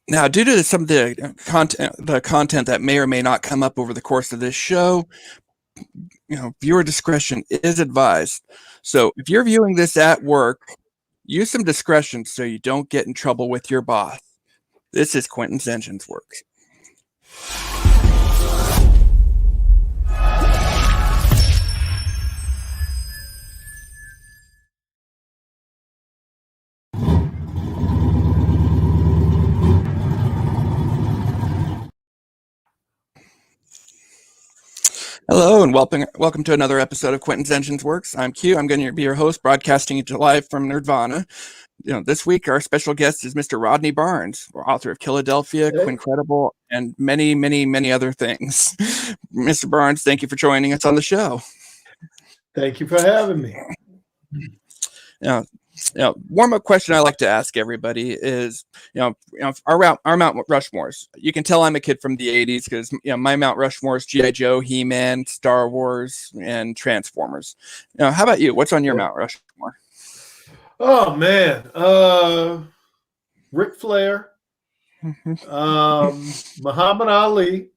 Now, due to some of the content that may or may not come up over the course of this show, viewer discretion is advised. So if you're viewing this at work, use some discretion so you don't get in trouble with your boss. This is Quentin's Enginewerks. Hello and welcome to another episode of Quentin's Enginewerks. I'm Q. I'm going to be your host, broadcasting live from Nerdvana. This week our special guest is Mr. Rodney Barnes, author of Killadelphia, Quincredible, and many, many, many other things. Mr. Barnes, thank you for joining us on the show. Thank you for having me. Warm-up question I like to ask everybody is, our Mount Rushmores. You can tell I'm a kid from the 80s because, my Mount Rushmores, G.I. Joe, He-Man, Star Wars, and Transformers. How about you? What's on your Mount Rushmore? Oh, man. Ric Flair, Muhammad Ali,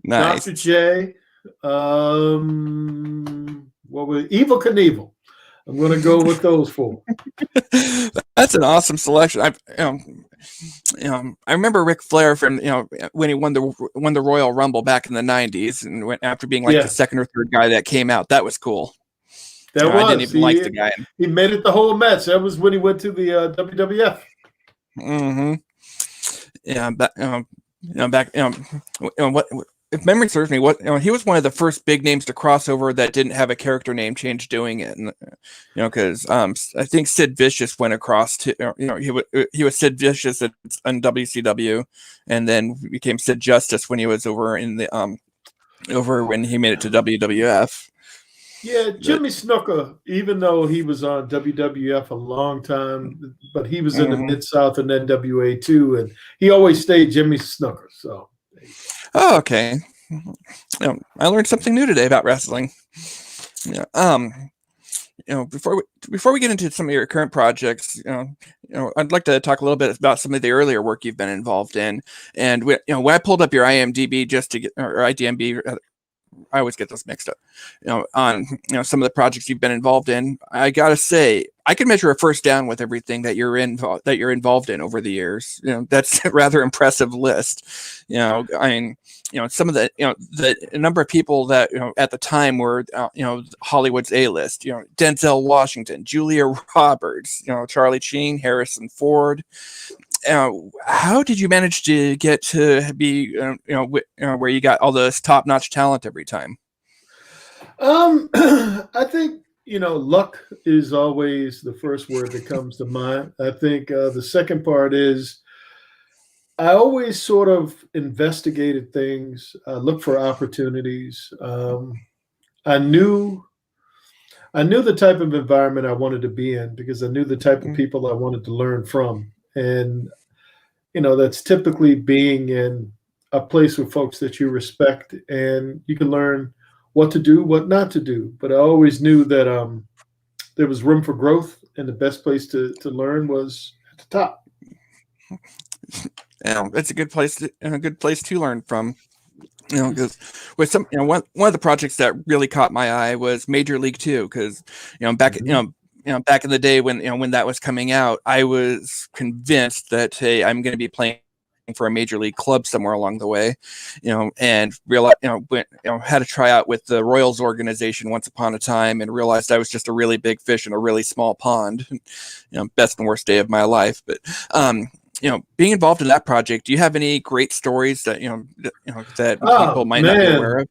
Nice. Dr. J, Evel Knievel. I'm going to go with those four. That's an awesome selection. I remember Ric Flair from when he won the Royal Rumble back in the 90s, and went after being the second or third guy that came out. That was cool. I didn't even like the guy. He made it the whole match. That was when he went to the WWF. Mm-hmm. What if memory serves me? He was one of the first big names to cross over that didn't have a character name change doing it, and because I think Sid Vicious went across to he was Sid Vicious on WCW, and then became Sid Justice when he was over in the when he made it to WWF. Yeah, Jimmy Snuka, even though he was on WWF a long time, but he was in the Mid-South and NWA too, and he always stayed Jimmy Snuka. So. Oh, okay. I learned something new today about wrestling. Before we get into some of your current projects, I'd like to talk a little bit about some of the earlier work you've been involved in. And when I pulled up your IMDb or IDMB, I always get those mixed up. On some of the projects you've been involved in, I gotta say, I can measure a first down with everything that you're involved in over the years. That's a rather impressive list. Some of the number of people that at the time were Hollywood's A-list. Denzel Washington, Julia Roberts, Charlie Sheen, Harrison Ford. How did you manage to get to be where you got all this top-notch talent every time? I think luck is always the first word that comes to mind. I think the second part is I always sort of investigated things, looked for opportunities. I knew the type of environment I wanted to be in because I knew the type of people I wanted to learn from. And, that's typically being in a place with folks that you respect and you can learn what to do, what not to do. But I always knew that there was room for growth and the best place to learn was at the top. It's a good place to learn from. Because with some, one of the projects that really caught my eye was Major League 2. Because back back in the day when that was coming out, I was convinced that, hey, I'm going to be playing for a major league club somewhere along the way, and realized, had to try out with the Royals organization once upon a time, and realized I was just a really big fish in a really small pond. Best and worst day of my life. But being involved in that project, do you have any great stories that that people might not be aware of?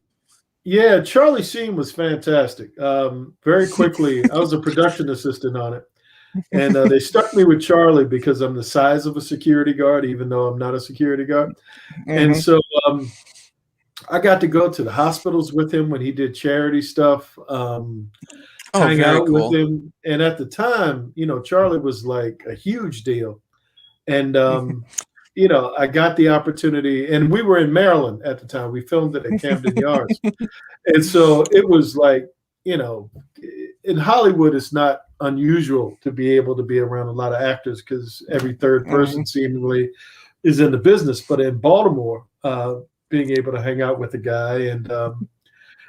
Yeah, Charlie Sheen was fantastic. Very quickly, I was a production assistant on it. And they stuck me with Charlie because I'm the size of a security guard, even though I'm not a security guard. And so I got to go to the hospitals with him when he did charity stuff, hang out with him. And at the time, Charlie was like a huge deal. And I got the opportunity, and we were in Maryland at the time. We filmed it at Camden Yards. And so it was like, in Hollywood, it's not unusual to be able to be around a lot of actors because every third person seemingly is in the business. But in Baltimore, being able to hang out with the guy, and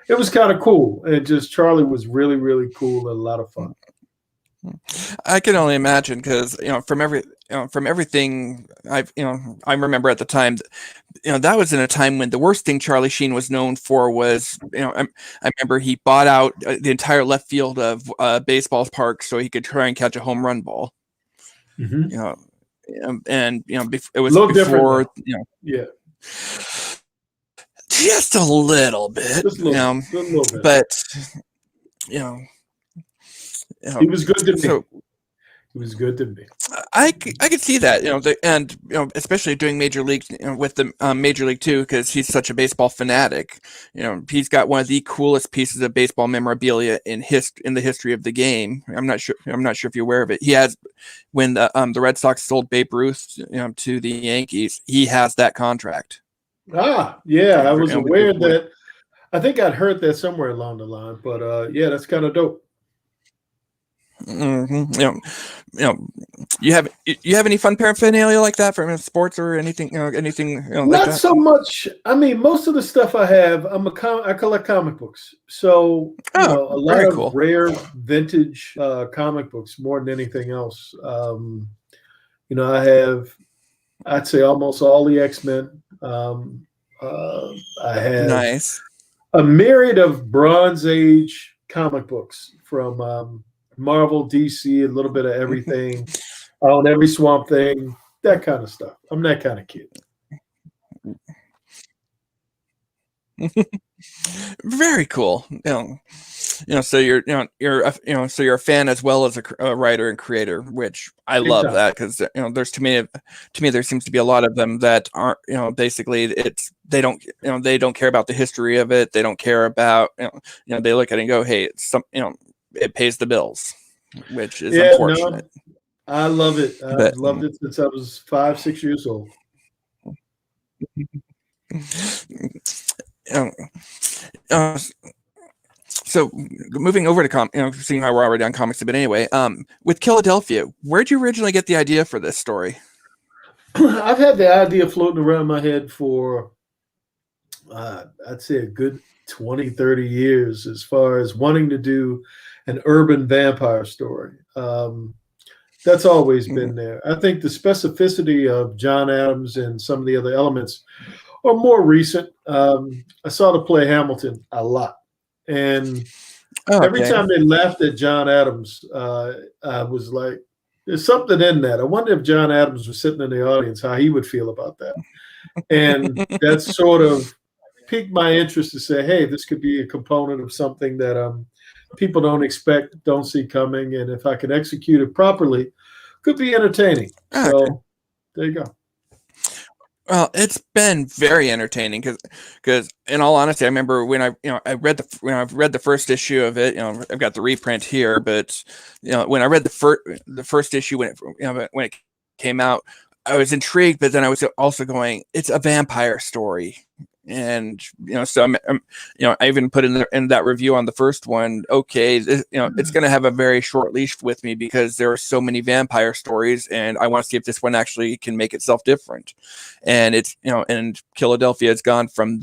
it was kind of cool. And just Charlie was really, really cool and a lot of fun. I can only imagine because from everything I remember at the time, that was in a time when the worst thing Charlie Sheen was known for was I remember he bought out the entire left field of baseball park so he could try and catch a home run ball. And it was before yeah, just a little bit, just a little bit. But he was good to me. He was good to me. I could see that, and especially doing Major League with the Major League too, because he's such a baseball fanatic. He's got one of the coolest pieces of baseball memorabilia in the history of the game. I'm not sure if you're aware of it. He has, when the Red Sox sold Babe Ruth to the Yankees, he has that contract. Yeah, I was aware that. I think I'd heard that somewhere along the line, but yeah, that's kind of dope. You have any fun paraphernalia like that from sports or anything? Not like that? So much. I mean, most of the stuff I have, I collect comic books, so a lot of rare vintage comic books more than anything else. I have, I'd say, almost all the X-Men. I have a myriad of Bronze Age comic books from Marvel, DC, a little bit of everything. I own every Swamp Thing, that kind of stuff. I'm that kind of kid. Very cool. So you're a fan as well as a writer and creator, which I love that, because there's to me there seems to be a lot of them that aren't, basically they don't care about the history of it. They don't care about they look at it and go, hey, it's it pays the bills, which is unfortunate. No, I love it. I've loved it since I was 5-6 years old. So moving over to seeing how we're already on comics a bit anyway, with Killadelphia, where'd you originally get the idea for this story? I've had the idea floating around my head for I'd say a good 20-30 years, as far as wanting to do an urban vampire story. That's always been there. I think the specificity of John Adams and some of the other elements are more recent. I saw the play Hamilton a lot. And every time they laughed at John Adams, I was like, there's something in that. I wonder if John Adams was sitting in the audience, how he would feel about that. And that sort of piqued my interest to say, hey, this could be a component of something that people don't expect, don't see coming. And if I can execute it properly, could be entertaining. So there you go. Well, it's been very entertaining because in all honesty, I remember when I read the first issue of it. I've got the reprint here, but when I read the first issue when it came out, I was intrigued, but then I was also going, it's a vampire story. And so I even put in that review on the first one. Okay, it's going to have a very short leash with me because there are so many vampire stories, and I want to see if this one actually can make itself different. And it's and Killadelphia has gone from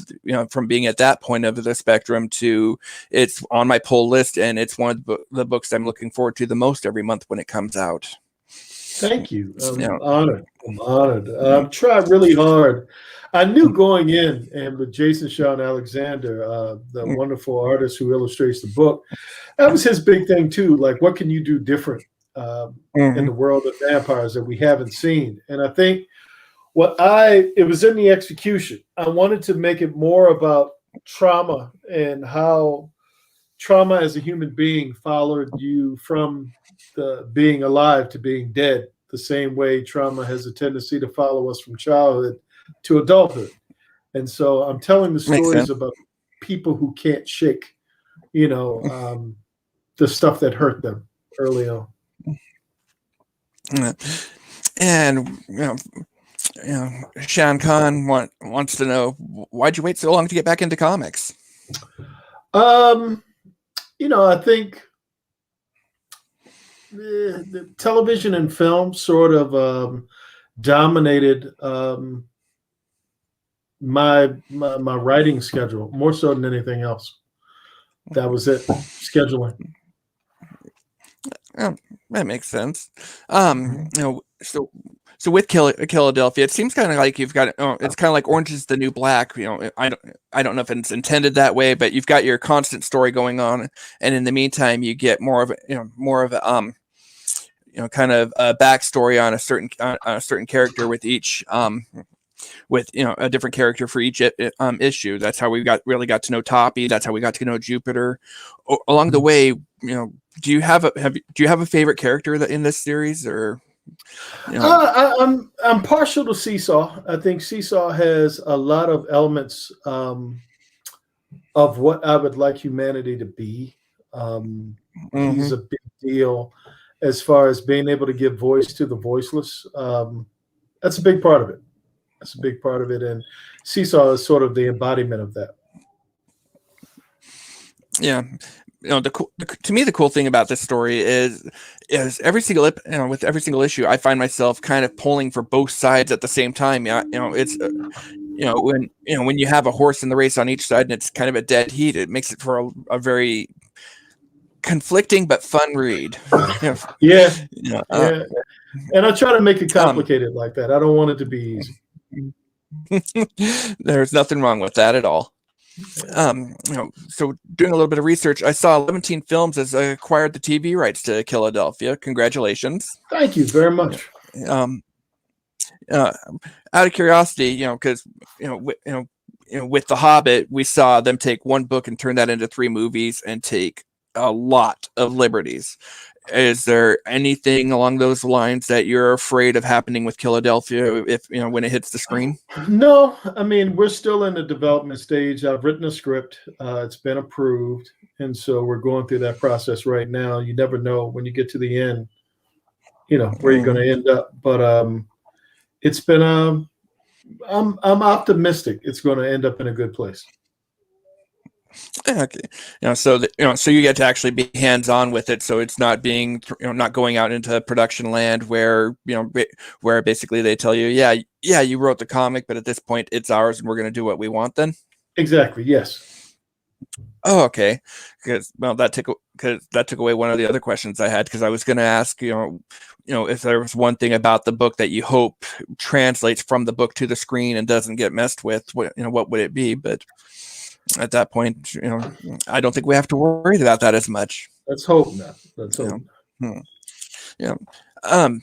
being at that point of the spectrum to it's on my pull list, and it's one of the books I'm looking forward to the most every month when it comes out. Thank you. I'm honored. I've tried really hard. I knew going in, and with Jason Sean Alexander, the wonderful artist who illustrates the book, that was his big thing too. Like, what can you do different in the world of vampires that we haven't seen? And I think it was in the execution. I wanted to make it more about trauma and how trauma as a human being followed you from the being alive to being dead, the same way trauma has a tendency to follow us from childhood to adulthood. And so I'm telling the stories about people who can't shake, the stuff that hurt them early on. And, Sean Khan wants to know, why'd you wait so long to get back into comics? I think the television and film sort of dominated my writing schedule more so than anything else. That was it, scheduling. Yeah, that makes sense. So with Killadelphia, it seems kind of like you've got it's kind of like Orange is the New Black. I don't know if it's intended that way, but you've got your constant story going on, and in the meantime, you get more of a kind of a backstory on a certain character with each with a different character for each issue. That's how we really got to know Toppy. That's how we got to know Jupiter. Along the way, do you have a favorite character that in this series, or I'm partial to Seesaw. I think Seesaw has a lot of elements of what I would like humanity to be. He's a big deal as far as being able to give voice to the voiceless. That's a big part of it. That's a big part of it, and Seesaw is sort of the embodiment of that. Yeah. To me, the cool thing about this story is every single with every single issue, I find myself kind of pulling for both sides at the same time. It's when you have a horse in the race on each side and it's kind of a dead heat, it makes it for a very conflicting but fun read. Yeah. And I try to make it complicated like that. I don't want it to be easy. There's nothing wrong with that at all. So doing a little bit of research, I saw 17 Films has acquired the TV rights to Killadelphia. Congratulations! Thank you very much. Out of curiosity, because with The Hobbit, we saw them take one book and turn that into 3 movies and take a lot of liberties. Is there anything along those lines that you're afraid of happening with Killadelphia if when it hits the screen? No, I mean, we're still in the development stage. I've written a script. It's been approved, and so we're going through that process right now. You never know when you get to the end, where you're going to end up. But it's been I'm optimistic it's going to end up in a good place. Okay, so you get to actually be hands-on with it, so it's not being not going out into production land where where basically they tell you, yeah, you wrote the comic, but at this point it's ours and we're going to do what we want. Then exactly, yes. Oh, okay. Because that took away one of the other questions I had, because I was going to ask if there was one thing about the book that you hope translates from the book to the screen and doesn't get messed with, what would it be? But at that point, I don't think we have to worry about that as much. Let's hope not. Let's hope not. Yeah. I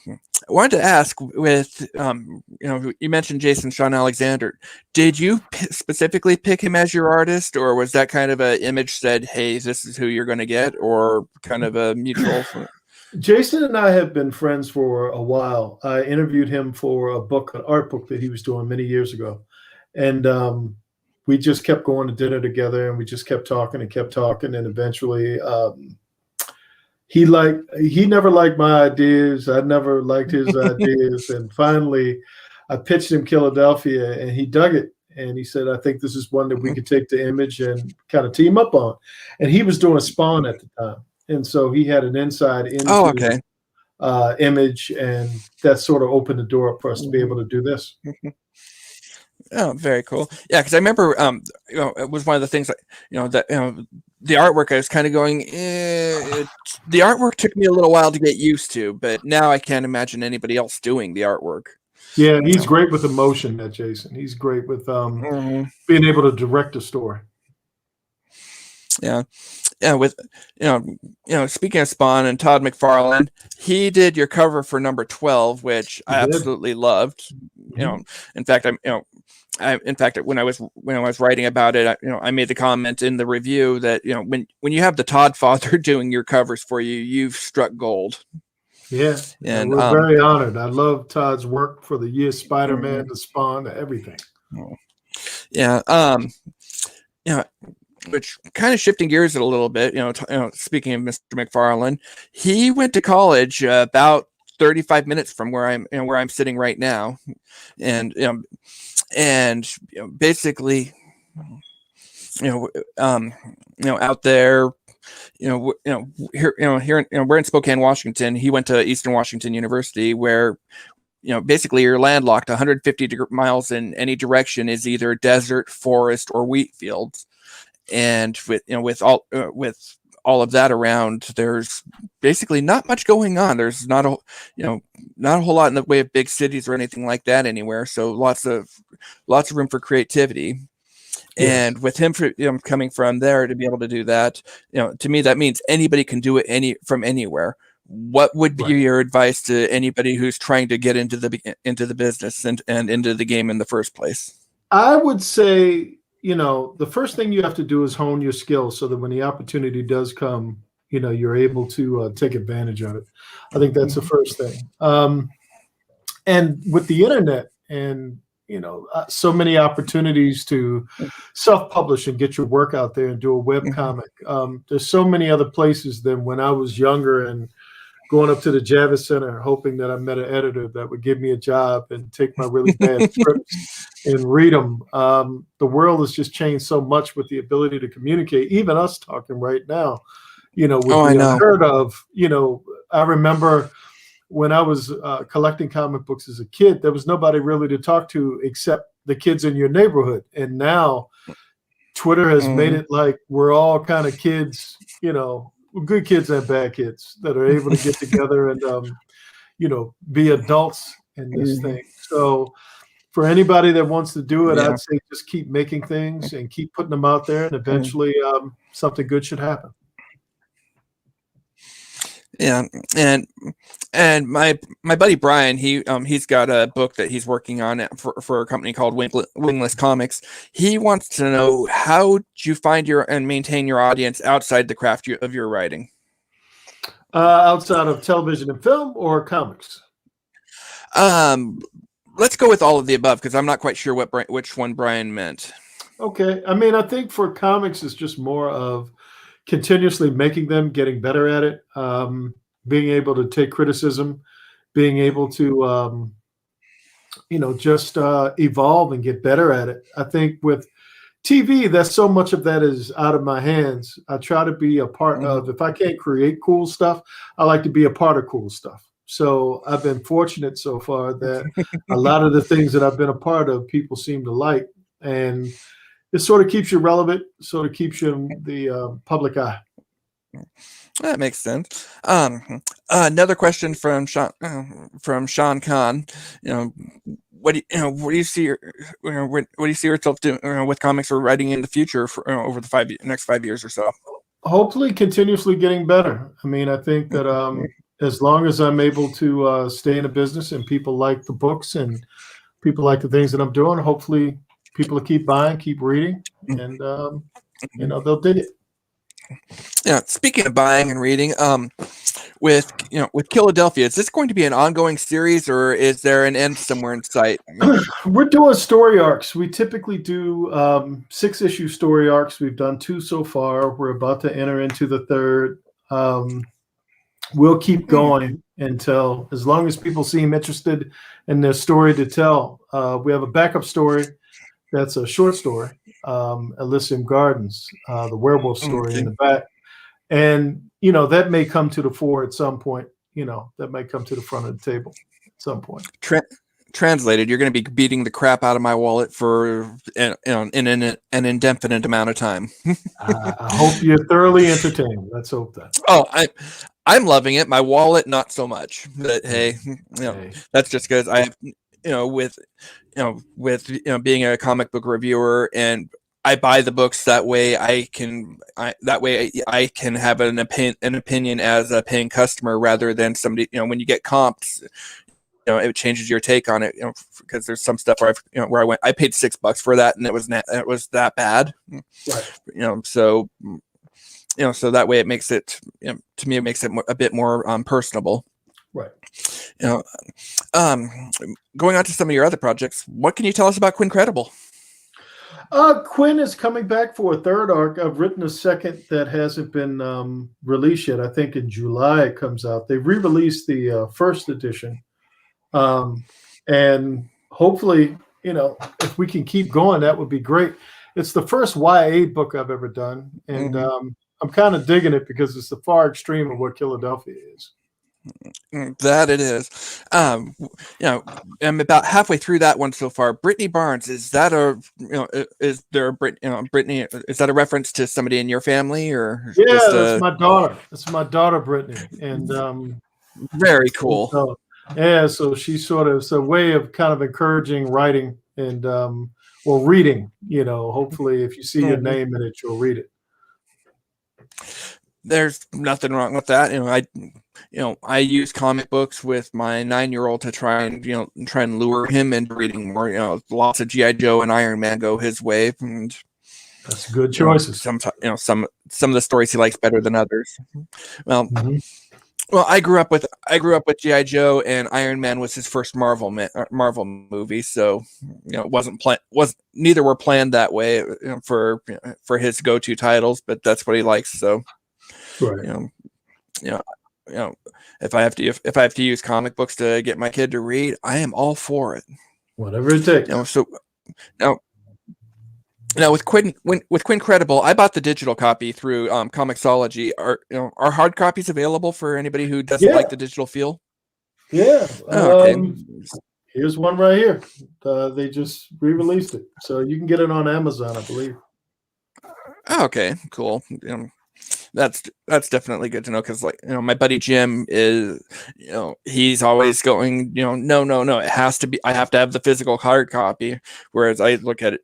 wanted to ask with, you mentioned Jason Sean Alexander. Did you specifically pick him as your artist, or was that kind of an Image said, hey, this is who you're going to get, or kind of a mutual? Jason and I have been friends for a while. I interviewed him for an art book that he was doing many years ago. And we just kept going to dinner together, and we just kept talking. And eventually he never liked my ideas. I never liked his ideas. And finally I pitched him Killadelphia, and he dug it. And he said, I think this is one that we could take to Image and kind of team up on. And he was doing Spawn at the time. And so he had an inside into Image, and that sort of opened the door up for us to be able to do this. Oh, very cool. Yeah, because I remember, it was one of the things that, the artwork I was kind of going, the artwork took me a little while to get used to, but now I can't imagine anybody else doing the artwork. Yeah, he's great with emotion, that Jason. He's great with being able to direct a story. Yeah. Yeah, with speaking of Spawn and Todd McFarlane, he did your cover for number 12, which I absolutely loved. In fact, when I was writing about it, I made the comment in the review that when you have the Todd father doing your covers for you, you've struck gold. Yeah, and we're very honored. I love Todd's work for the year Spider-Man, the Spawn, everything. Yeah, which kind of shifting gears a little bit, speaking of Mr. McFarlane, he went to college about 35 minutes from where I'm sitting right now, and basically, out there, We're in Spokane, Washington. He went to Eastern Washington University, where basically you're landlocked. 150 miles in any direction is either desert, forest, or wheat fields. And with all of that around, there's basically not much going on. There's not a whole lot in the way of big cities or anything like that anywhere. So lots of room for creativity. Yes. And with him coming from there to be able to do that, to me that means anybody can do it from anywhere. What would be your advice to anybody who's trying to get into the business and into the game in the first place? I would say, the first thing you have to do is hone your skills so that when the opportunity does come, you're able to take advantage of it. I think that's the first thing. And with the internet and, so many opportunities to self-publish and get your work out there and do a web comic. There's so many other places than when I was younger and going up to the Javits Center, hoping that I met an editor that would give me a job and take my really bad scripts and read them. The world has just changed so much with the ability to communicate. Even us talking right now, would be unheard of. I remember when I was collecting comic books as a kid, there was nobody really to talk to except the kids in your neighborhood. And now Twitter has made it like we're all kind of kids, good kids and bad kids that are able to get together and, be adults in this thing. So for anybody that wants to do it, I'd say just keep making things and keep putting them out there, and eventually something good should happen. Yeah, and my buddy Brian, he's got a book that he's working on for a company called Wingless Comics. He wants to know, how do you find and maintain your audience outside the craft of your writing? Outside of television and film or comics? Let's go with all of the above, because I'm not quite sure which one Brian meant. Okay, I think for comics it's just more of continuously making them, getting better at it, being able to take criticism, being able to, just evolve and get better at it. I think with TV, that's so much of that is out of my hands. I try to be a part of, if I can't create cool stuff, I like to be a part of cool stuff. So I've been fortunate so far that a lot of the things that I've been a part of, people seem to like. And it sort of keeps you relevant, sort of keeps you in the public eye. That makes sense. Another question from Sean Kahn. What do you see? What do you see yourself doing with comics or writing in the future over the next 5 years or so? Hopefully, continuously getting better. I think that as long as I'm able to stay in a business and people like the books and people like the things that I'm doing, hopefully people will keep buying, keep reading, and they'll dig it. Yeah. Speaking of buying and reading, with Killadelphia, is this going to be an ongoing series, or is there an end somewhere in sight? We're doing story arcs. We typically do 6-issue story arcs. We've done 2 so far. We're about to enter into the 3rd. We'll keep going until, as long as people seem interested in their story to tell. We have a backup story. That's a short story, Elysium Gardens, the werewolf story in the back. And, that may come to the fore at some point. That might come to the front of the table at some point. Translated, you're going to be beating the crap out of my wallet for in an indefinite amount of time. I hope you're thoroughly entertained. Let's hope that. Oh, I'm loving it. My wallet, not so much. But hey, that's just because I have, with being a comic book reviewer, and I buy the books that way I can have an opinion as a paying customer, rather than somebody, when you get comps, it changes your take on it, because there's some stuff where I paid $6 for that, and it was that bad. Right. So that way it makes it, to me, it makes it a bit more personable. Right. Going on to some of your other projects, what can you tell us about Quincredible? Quinn is coming back for a 3rd arc. I've written a 2nd that hasn't been released yet. I think in July it comes out. They re-released the 1st edition. And hopefully, if we can keep going, that would be great. It's the first YA book I've ever done. And I'm kind of digging it because it's the far extreme of what Killadelphia is. That it is. I'm about halfway through that one so far. Brittany Barnes, is that is there a Brittany? Is that a reference to somebody in your family, or Yeah, just that's my daughter. That's my daughter, Brittany, and very cool. so, yeah, so she's sort of, it's a way of kind of encouraging writing and reading. Hopefully, if you see your name in it, you'll read it. There's nothing wrong with that. I use comic books with my 9-year-old to try and lure him into reading more. Lots of G.I. Joe and Iron Man go his way, and that's good choices. Sometimes, some of the stories he likes better than others. Well, I grew up with G.I. Joe, and Iron Man was his first Marvel movie, so neither were planned that way for his go-to titles, but that's what he likes. So, right. If I have to use comic books to get my kid to read, I am all for it. Whatever it takes. So now with Quincredible, I bought the digital copy through Comixology. Are hard copies available for anybody who doesn't like the digital feel? Yeah. Okay. Here's one right here. They just re-released it, so you can get it on Amazon, I believe. Okay, cool. That's definitely good to know, because my buddy Jim is he's always going no, it has to be, I have to have the physical hard copy, whereas I look at it,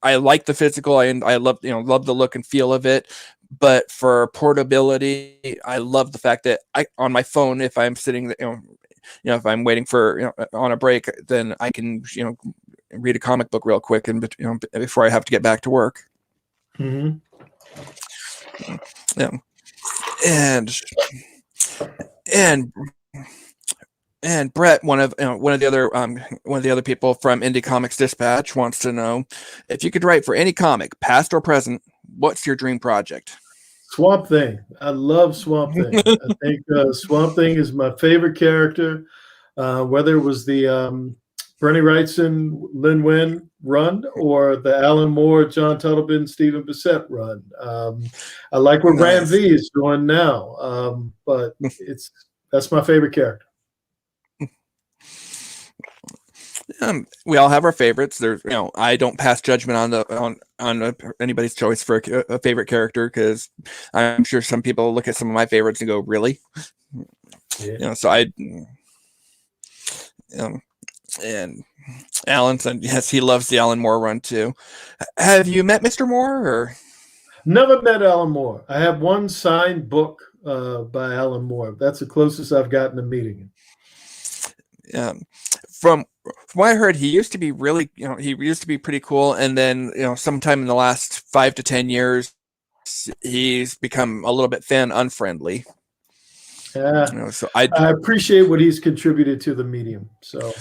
I like the physical, and I love the look and feel of it, but for portability, I love the fact that on my phone, if I'm sitting if I'm waiting for on a break, then I can read a comic book real quick and before I have to get back to work. Mm-hmm. Yeah, and Brett, one of the other people from Indie Comics Dispatch, wants to know if you could write for any comic, past or present, what's your dream project? Swamp Thing. I love Swamp Thing. I think Swamp Thing is my favorite character. Whether it was the Bernie Wrightson, Lin Wen run, or the Alan Moore, John Tuttlebin, Stephen Bissett run. I like what Ran V is doing now, but that's my favorite character. We all have our favorites. There's, I don't pass judgment on anybody's choice for a favorite character, because I'm sure some people look at some of my favorites and go, "Really?" Yeah. So and Alan said, yes, he loves the Alan Moore run too. Have you met Mr. Moore? Or? Never met Alan Moore. I have one signed book by Alan Moore. That's the closest I've gotten to meeting him. From what I heard, he used to be really, he used to be pretty cool, and then sometime in the last 5 to 10 years, he's become a little bit fan unfriendly. Yeah, so I appreciate what he's contributed to the medium. So,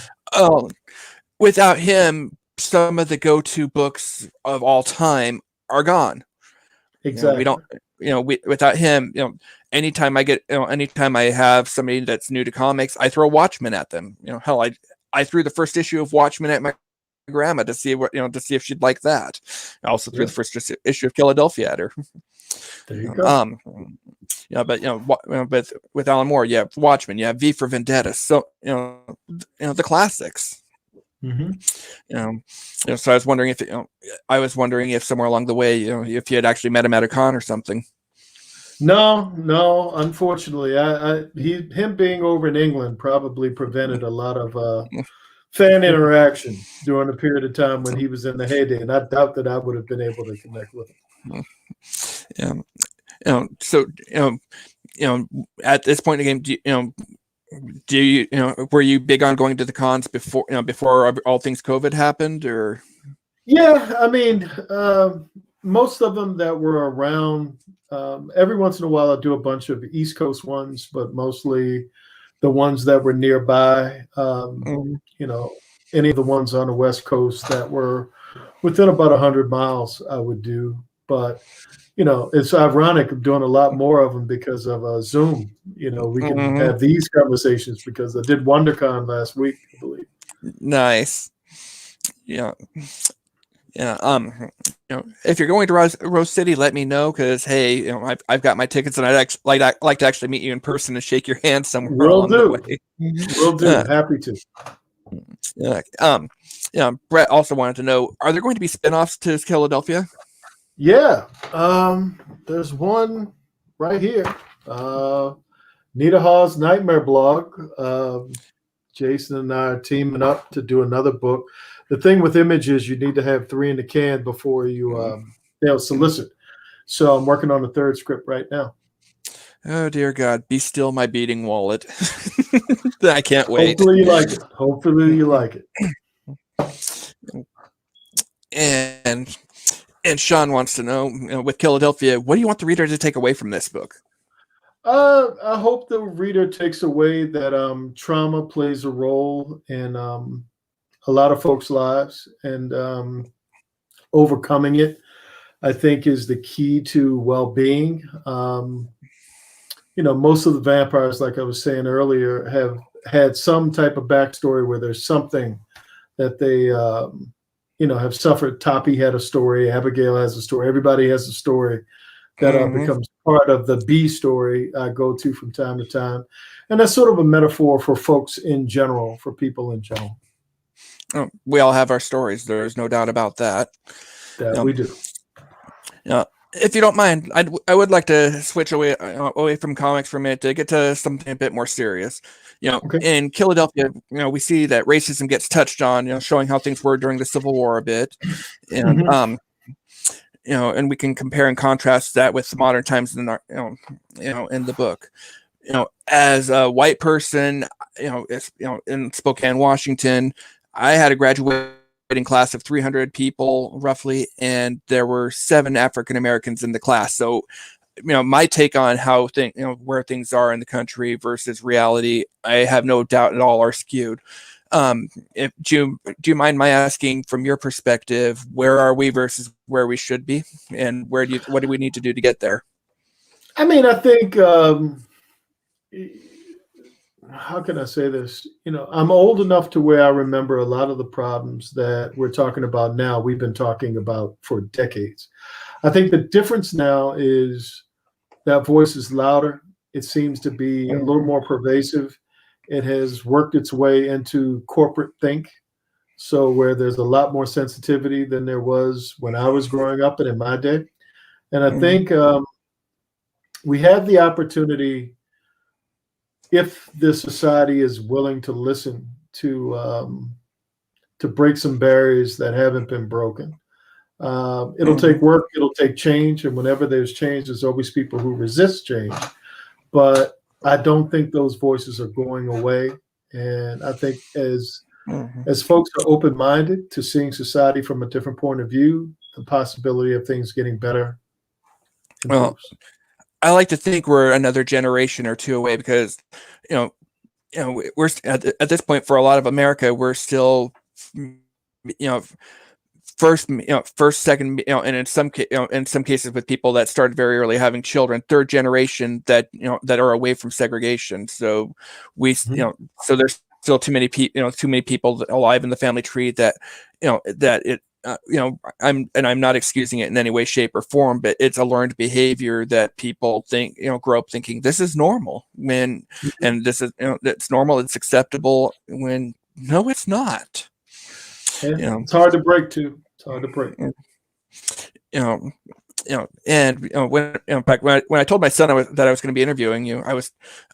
without him, some of the go-to books of all time are gone. Exactly. We don't. Without him, anytime I have somebody that's new to comics, I throw Watchmen at them. Hell, I threw the first issue of Watchmen at my grandma to see if she'd like that. I also threw the first issue of Killadelphia at her. There you go. But with Alan Moore, you have Watchmen, you have V for Vendetta, so the classics. Mm-hmm. So I was wondering if somewhere along the way, if you had actually met him at a con or something. No, unfortunately, him being over in England probably prevented a lot of fan interaction during a period of time when he was in the heyday, and I doubt that I would have been able to connect with him. So at this point in the game, do you were you big on going to the cons before all things COVID happened, or? Yeah, I mean, most of them that were around. Every once in a while, I do a bunch of East Coast ones, but mostly the ones that were nearby. Any of the ones on the West Coast that were within about 100 miles, I would do. But it's ironic I'm doing a lot more of them because of Zoom. We can have these conversations because I did WonderCon last week, I believe. Nice. Yeah. Yeah. If you're going to Rose City, let me know because hey, I've got my tickets and I'd like to actually meet you in person and shake your hand somewhere Will along the do. way. Will do. Uh, Happy to. Brett also wanted to know: are there going to be spinoffs to Killadelphia? Yeah. There's one right here. Nita Hall's Nightmare blog. Jason and I are teaming up to do another book. The thing with images, you need to have 3 in the can before you solicit. So I'm working on the 3rd script right now. Oh dear God! Be still, my beating wallet. I can't wait. Hopefully you like it. Hopefully you like it. And Sean wants to know, with Killadelphia, what do you want the reader to take away from this book? I hope the reader takes away that trauma plays a role in a lot of folks' lives, and overcoming it, I think, is the key to well-being. Most of the vampires, like I was saying earlier, have had some type of backstory where there's something that they have suffered. Toppy had a story. Abigail has a story. Everybody has a story that becomes part of the B story I go to from time to time. And that's sort of a metaphor for folks in general, for people in general. Oh, we all have our stories. There's no doubt about that. That we do. If you don't mind, I would like to switch away from comics for a minute to get to something a bit more serious. Okay. In Killadelphia, we see that racism gets touched on, showing how things were during the Civil War a bit, and and we can compare and contrast that with modern times in our, in the book. As a white person, in Spokane, Washington, I had a graduating class of 300 people roughly, and there were 7 African Americans in the class. So, my take on how where things are in the country versus reality, I have no doubt at all are skewed. Do you mind my asking, from your perspective, where are we versus where we should be, and what do we need to do to get there? I mean, I think, how can I say this? I'm old enough to where I remember a lot of the problems that we're talking about now, we've been talking about for decades. I think the difference now is that voice is louder. It seems to be a little more pervasive. It has worked its way into corporate think. So where there's a lot more sensitivity than there was when I was growing up and in my day. And I think we have the opportunity, if the society is willing to listen, to break some barriers that haven't been broken. It'll take work, it'll take change, and whenever there's change, there's always people who resist change. But I don't think those voices are going away. And I think as folks are open-minded to seeing society from a different point of view, the possibility of things getting better improves. Well, I like to think we're another generation or two away, because we're at this point, for a lot of America, we're still first, second, and in some cases with people that started very early having children, 3rd generation that are away from segregation. So so there's still too many people alive in the family tree that I'm not excusing it in any way, shape, or form, but it's a learned behavior that people think, grow up thinking this is normal, and this is, it's normal, it's acceptable, when no, it's not. It's hard to break too. It's hard to break. When in fact, when I told my son that I was going to be interviewing you,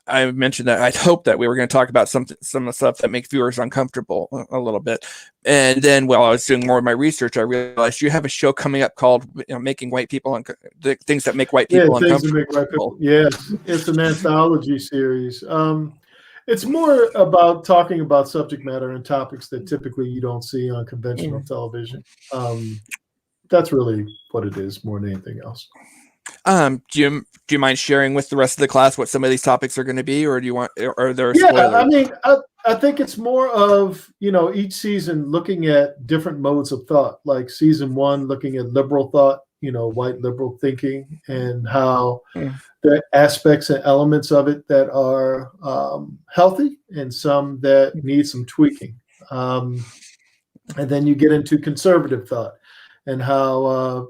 I mentioned that I'd hoped that we were going to talk about some of the stuff that makes viewers uncomfortable a little bit. And then while I was doing more of my research, I realized you have a show coming up called Making White People the things that make white people uncomfortable. Yes, it's an anthology series. It's more about talking about subject matter and topics that typically you don't see on conventional television. That's really what it is, more than anything else. Do you mind sharing with the rest of the class what some of these topics are going to be, or do you want, or are there spoilers? Yeah, I mean, I think it's more of, each season looking at different modes of thought. Like season 1, looking at liberal thought, white liberal thinking, and how the aspects and elements of it that are healthy and some that need some tweaking. And then you get into conservative thought. and how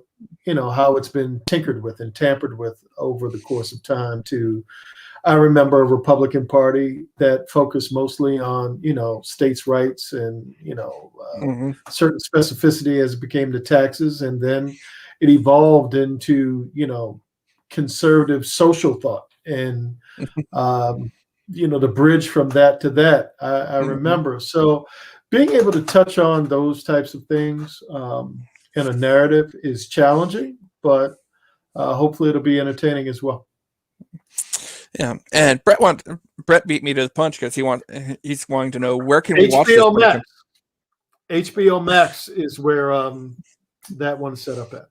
how it's been tinkered with and tampered with over the course of time. I remember a Republican Party that focused mostly on, states' rights and, certain specificity as it became the taxes. And then it evolved into, conservative social thought. And, the bridge from that to that, I remember. So being able to touch on those types of things in a narrative is challenging, but hopefully it'll be entertaining as well. Yeah, and Brett beat me to the punch because he's wanting to know where can we watch this. Max. HBO Max is where that one's set up at.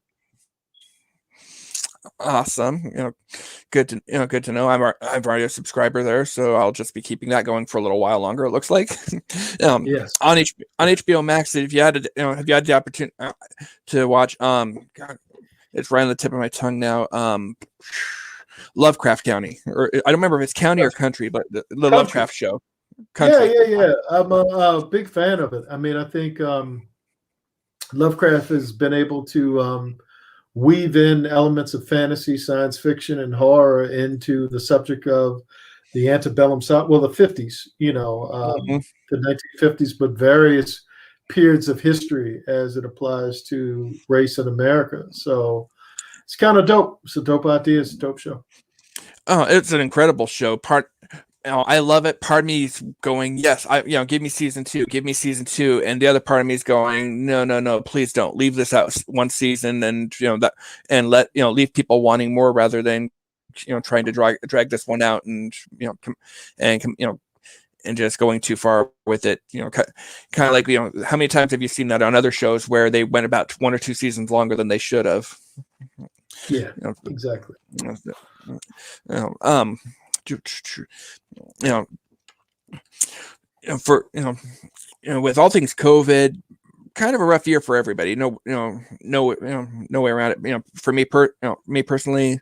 Awesome. Good to know. I'm already a subscriber there, so I'll just be keeping that going for a little while longer. It looks like. Yes. On HBO Max, if you had the opportunity to watch, God, it's right on the tip of my tongue now. Lovecraft County, or I don't remember if it's county or country, but the Lovecraft show. Country. Yeah. I'm a big fan of it. I mean, I think Lovecraft has been able to weave in elements of fantasy, science fiction, and horror into the subject of the antebellum South, well, the 50s, the 1950s, but various periods of history as it applies to race in America. So it's kind of dope. It's a dope idea. It's a dope show. Oh, it's an incredible show. I love it. Part of me is going, yes, give me season 2, and the other part of me is going, no, please don't leave this out one season, and leave people wanting more rather than trying to drag this one out and and just going too far with it. Kind of like how many times have you seen that on other shows where they went about 1 or 2 seasons longer than they should have? Yeah, exactly. With all things COVID, kind of a rough year for everybody. No way around it. For me personally,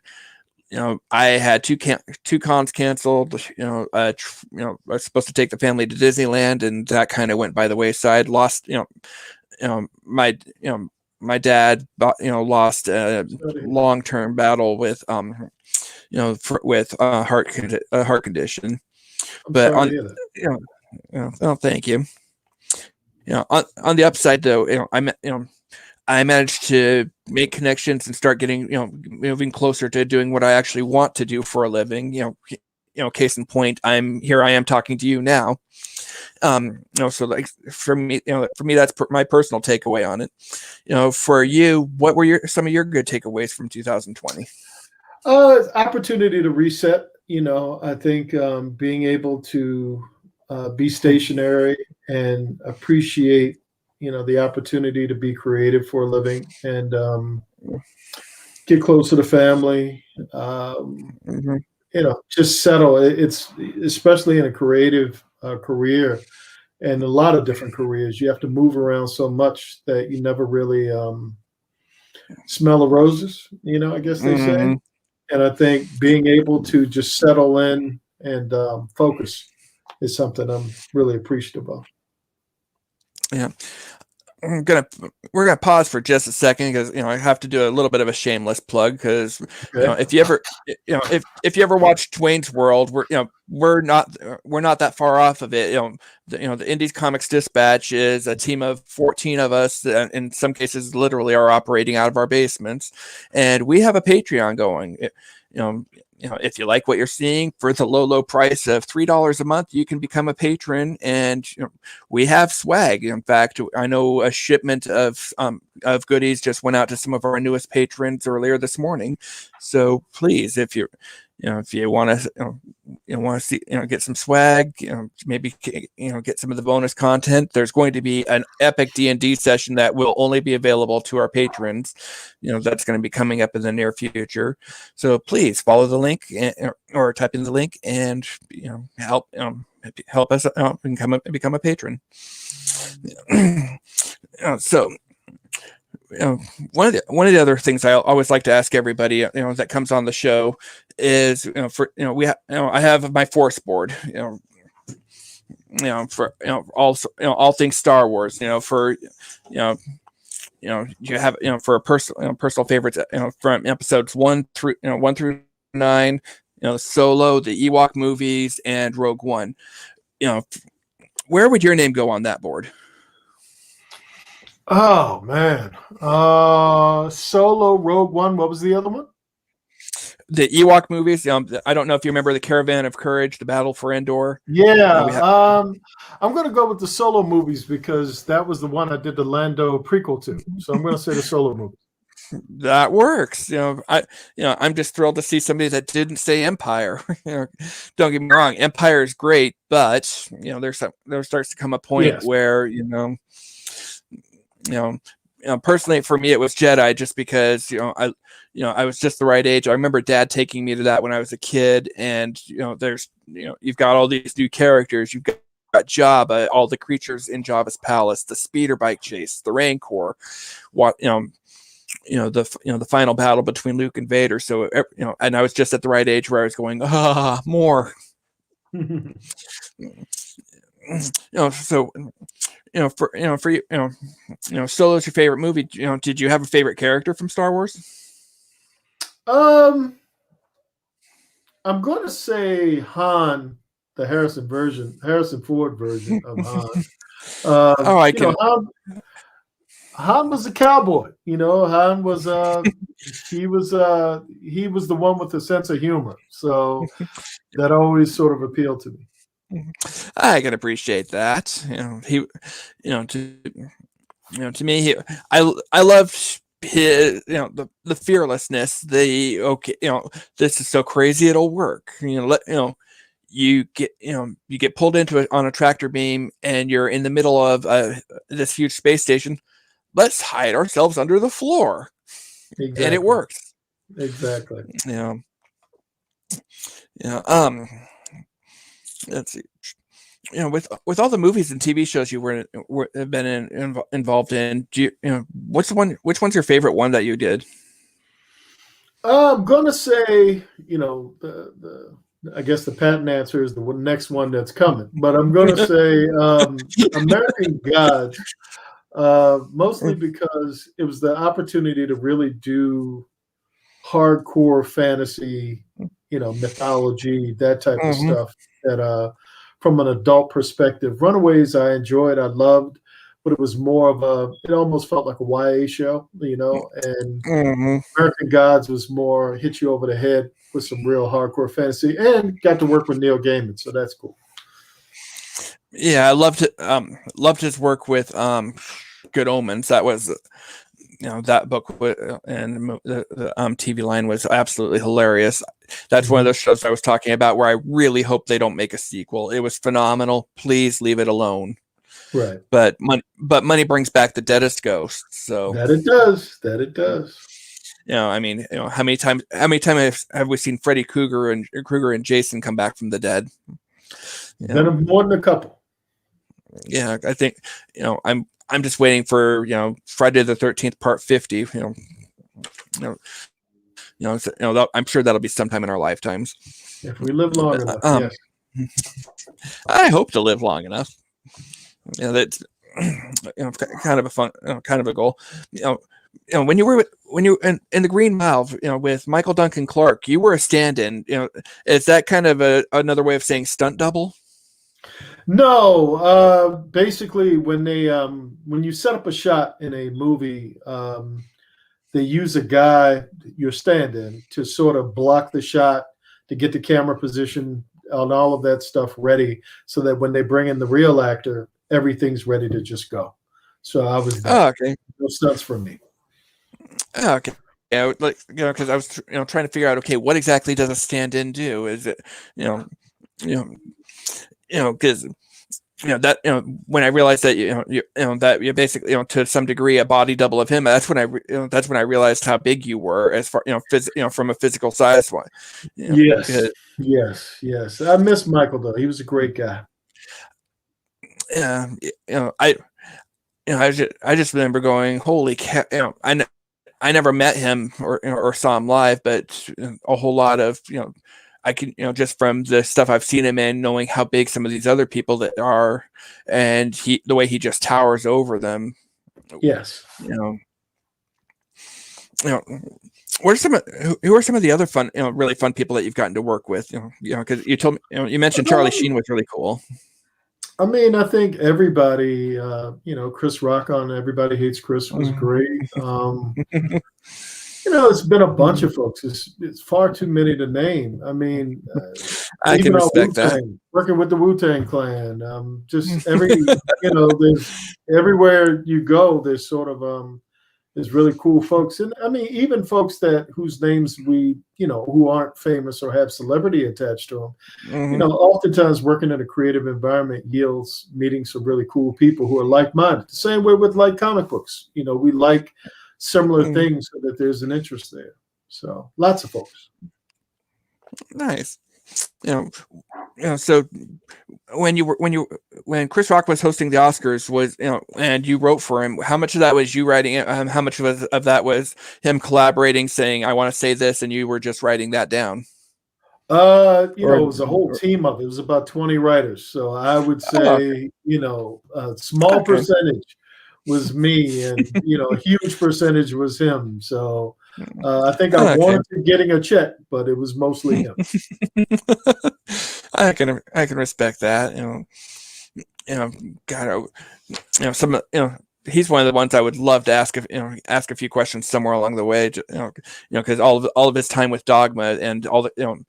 I had two cons canceled. I was supposed to take the family to Disneyland, and that kind of went by the wayside. Lost, my dad, lost a long-term battle with a heart condition. But thank you. On the upside though, I managed to make connections and start getting, moving closer to doing what I actually want to do for a living. Case in point, I am talking to you now. So like for me, that's my personal takeaway on it. For you, what were some of your good takeaways from 2020? Opportunity to reset. I think being able to be stationary and appreciate, the opportunity to be creative for a living and get close to the family. Just settle. It's especially in a creative career and a lot of different careers. You have to move around so much that you never really smell the roses. I guess they say. And I think being able to just settle in and focus is something I'm really appreciative of. Yeah. We're gonna pause for just a second because I have to do a little bit of a shameless plug because if you ever watch Wayne's World, we're not that far off of it. The Indies Comics Dispatch is a team of 14 of us, in some cases literally are operating out of our basements, and we have a Patreon going. If you like what you're seeing, for the low price of $3 a month, you can become a patron, and we have swag. In fact, I know a shipment of goodies just went out to some of our newest patrons earlier this morning. So please, if you want to see, get some swag, maybe get some of the bonus content. There's going to be an epic D&D session that will only be available to our patrons. That's going to be coming up in the near future. So please follow the link or type in the link and help us out and become a patron. So. One of the other things I always like to ask everybody, that comes on the show is, I have my force board, for all things Star Wars, for you have, for a personal favorites, from episodes 1 through 9, Solo, the Ewok movies, and Rogue One. Where would your name go on that board? Oh man, Solo, Rogue One. What was the other one? The Ewok movies. I don't know if you remember the Caravan of Courage, the Battle for Endor. Yeah, I'm going to go with the Solo movies because that was the one I did the Lando prequel to. So I'm going to say the Solo movies. That works. I'm just thrilled to see somebody that didn't say Empire. Don't get me wrong, Empire is great, but there starts to come a point where personally for me it was Jedi, just because I was just the right age. I remember Dad taking me to that when I was a kid, and there's you've got all these new characters. You've got Jabba, all the creatures in Jabba's palace, the speeder bike chase, the Rancor, the final battle between Luke and Vader. So and I was just at the right age where I was going, more. So for you, Solo's your favorite movie. Did you have a favorite character from Star Wars? I'm going to say Han, the Harrison Ford version of Han. Han was a cowboy. Han was he was the one with a sense of humor. So that always sort of appealed to me. I can appreciate that. To me, I loved his, the fearlessness. This is so crazy it'll work. You get pulled into on a tractor beam, and you're in the middle of this huge space station. Let's hide ourselves under the floor, and it works. Exactly. Let's see. With all the movies and TV shows you have been involved in, which one's your favorite one that you did? I'm gonna say, I guess the patent answer is the next one that's coming, but I'm gonna say American Gods, mostly because it was the opportunity to really do hardcore fantasy, mythology, that type of stuff that from an adult perspective. Runaways I enjoyed, I loved, but it was more of it almost felt like a YA show, and American Gods was more hit you over the head with some real hardcore fantasy, and got to work with Neil Gaiman, so that's cool. Yeah, I loved his work with Good Omens. That was that book and the TV line was absolutely hilarious. That's one of those shows I was talking about where I really hope they don't make a sequel. It was phenomenal. Please leave it alone. Right. But money brings back the deadest ghost. So that it does. I mean, how many times have we seen Freddy Krueger and Jason come back from the dead? Been more than a couple. Yeah, I think I'm just waiting for Friday the 13th Part 50. I'm sure that'll be sometime in our lifetimes. If we live long enough, yes. I hope to live long enough. That's kind of a fun, kind of a goal. When you were in the Green Mile, with Michael Duncan Clark, you were a stand-in. Is that kind of another way of saying stunt double? No, basically when you set up a shot in a movie, they use a guy, your stand-in, to sort of block the shot, to get the camera position and all of that stuff ready, so that when they bring in the real actor, everything's ready to just go. So I was there. Oh, okay. No stunts for me. Oh, okay. Yeah, because I was trying to figure out, okay, what exactly does a stand-in do? Is it because that when I realized that that you're basically to some degree a body double of him, that's when I realized how big you were as far from a physical size one. Yes. I miss Michael though. He was a great guy. Yeah, I just remember going, holy cow! I never met him or saw him live, but a whole lot of I can, just from the stuff I've seen him in, knowing how big some of these other people that are, and the way he just towers over them. Yes. you know, what are some of, who are some of the other fun, really fun people that you've gotten to work with? Because you told me, you mentioned Charlie Sheen was really cool. I mean, I think everybody, Chris Rock on Everybody Hates Chris was great. It's been a bunch of folks. It's far too many to name. I mean, I can even our respect that. Wu-Tang, working with the Wu-Tang Clan. Just there's everywhere you go, there's sort of there's really cool folks. And I mean, even folks whose names who aren't famous or have celebrity attached to them. Oftentimes working in a creative environment yields meeting some really cool people who are like-minded. The same way with like comic books. We like similar things so that there's an interest there. So lots of folks. Nice. So when Chris Rock was hosting the Oscars and you wrote for him, how much of that was you writing? How much of that was him collaborating, saying, I want to say this, and you were just writing that down? It was a whole team of it. It was about 20 writers. So I would say, a small percentage was me, and a huge percentage was him. So I think I wanted getting a check, but it was mostly him. I can respect that. He's one of the ones I would love to ask a few questions somewhere along the way. Because all of his time with Dogma and all the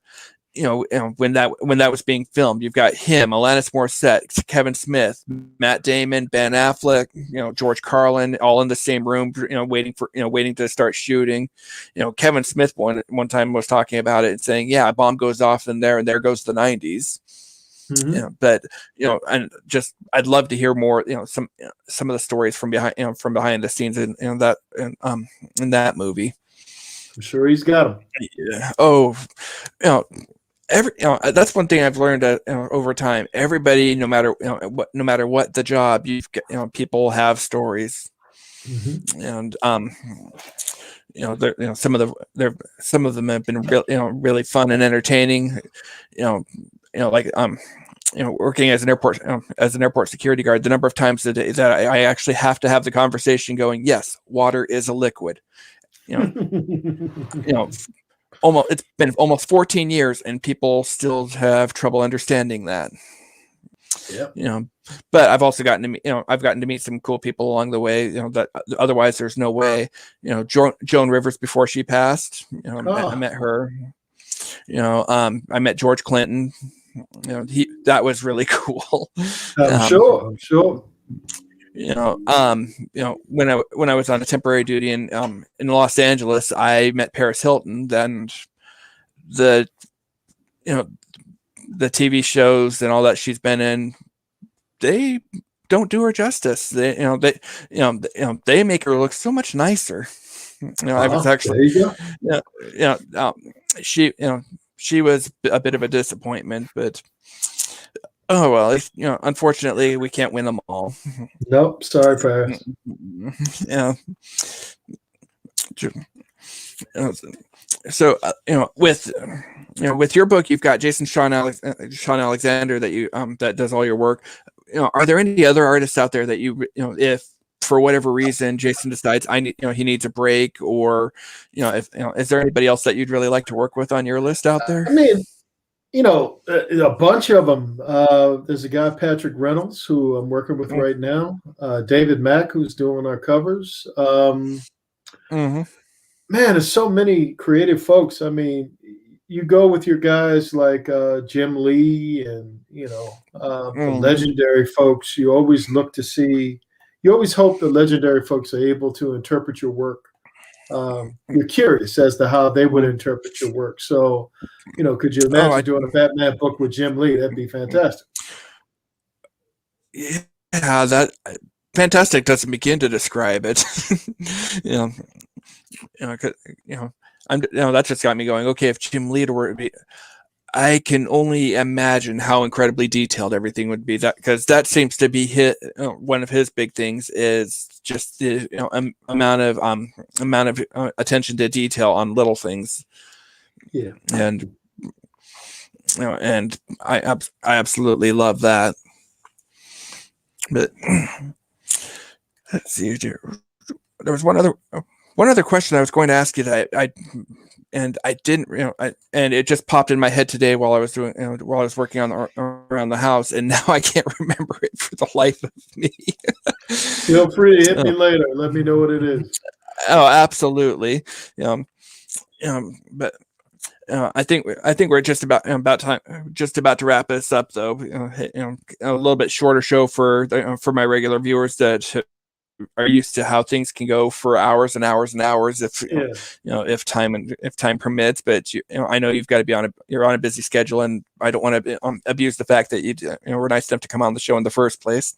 when that was being filmed, you've got him, Alanis Morissette, Kevin Smith, Matt Damon, Ben Affleck, George Carlin, all in the same room, waiting to start shooting. Kevin Smith one time was talking about it and saying, yeah, a bomb goes off in there and there goes the 90s. But and just I'd love to hear more, some of the stories from behind the scenes in that movie. I'm sure he's got them. Yeah. Oh, that's one thing I've learned over time. Everybody, no matter what the job, people have stories, and some of them have been really fun and entertaining. Working as an airport security guard, the number of times that I actually have to have the conversation going, yes, water is a liquid. It's been almost 14 years and people still have trouble understanding that. Yeah. But I've also gotten to meet some cool people along the way, that otherwise there's no way. Joan Rivers before she passed, I met her. I met George Clinton. That was really cool. I'm sure. When I was on a temporary duty in Los Angeles, I met Paris Hilton. Then the TV shows and all that she's been in, they don't do her justice. They make her look so much nicer. I was actually, she was a bit of a disappointment, but oh well, unfortunately we can't win them all. Nope, sorry, Paris. Yeah. So with your book, you've got Sean Alexander that does all your work. Are there any other artists out there that if for whatever reason Jason decides he needs a break, or is there anybody else that you'd really like to work with on your list out there? I mean, a bunch of them. There's a guy, Patrick Reynolds, who I'm working with right now. David Mack, who's doing our covers. Man, there's so many creative folks. I mean, you go with your guys like Jim Lee and the legendary folks. You always look to see. You always hope the legendary folks are able to interpret your work. You're curious as to how they would interpret your work. So, could you imagine doing a Batman book with Jim Lee? That'd be fantastic. Yeah, that fantastic doesn't begin to describe it. That just got me going. Okay, if Jim Lee were to be, I can only imagine how incredibly detailed everything would be. That because that seems to be one of his big things is just the amount of attention to detail on little things. Yeah, and I absolutely love that. But let's see, there was one other. One other question I was going to ask you that I didn't, and it just popped in my head today while I was doing, while I was working around the house, and now I can't remember it for the life of me. Feel free to hit me later. Let me know what it is. Oh, absolutely. But I think we're just about to wrap this up, though. A little bit shorter show for my regular viewers that are used to how things can go for hours and hours and hours if time permits. But I know you've got to be you're on a busy schedule, and I don't want to abuse the fact that you were nice enough to come on the show in the first place.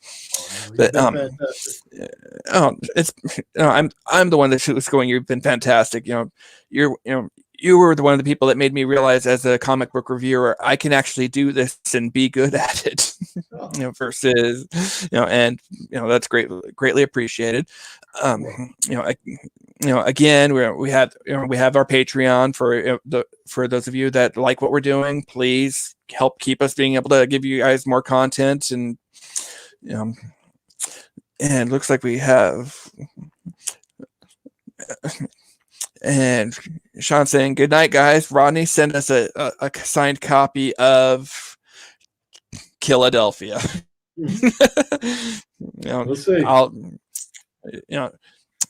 But it's I'm the one that was going. You've been fantastic. You were one of the people that made me realize, as a comic book reviewer, I can actually do this and be good at it. Versus, and that's greatly appreciated. Again, we have our Patreon for those of you that like what we're doing. Please help keep us being able to give you guys more content, and and looks like we have. And Sean saying, "Good night, guys." Rodney, send us a signed copy of Killadelphia. We'll see.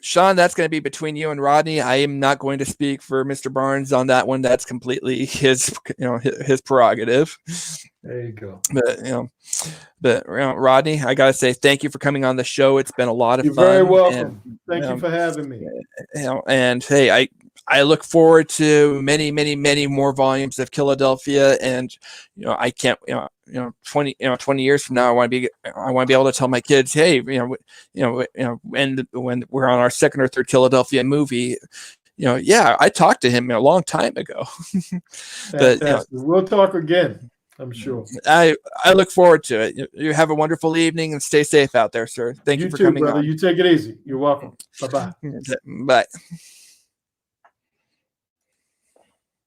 Sean, that's going to be between you and Rodney. I am not going to speak for Mr. Barnes on that one. That's completely his prerogative. There you go. But Rodney, I got to say thank you for coming on the show. It's been a lot of fun. You're very welcome. Thank you for having me. And hey, I look forward to many, many, many more volumes of Killadelphia, and I can't 20 years from now I want to be able to tell my kids, hey, when we're on our second or third Killadelphia movie, I talked to him a long time ago. But we'll talk again, I'm sure. I look forward to it. You have a wonderful evening and stay safe out there, sir. Thank you for coming brother. on. You take it easy. You're welcome. Bye-bye. Bye.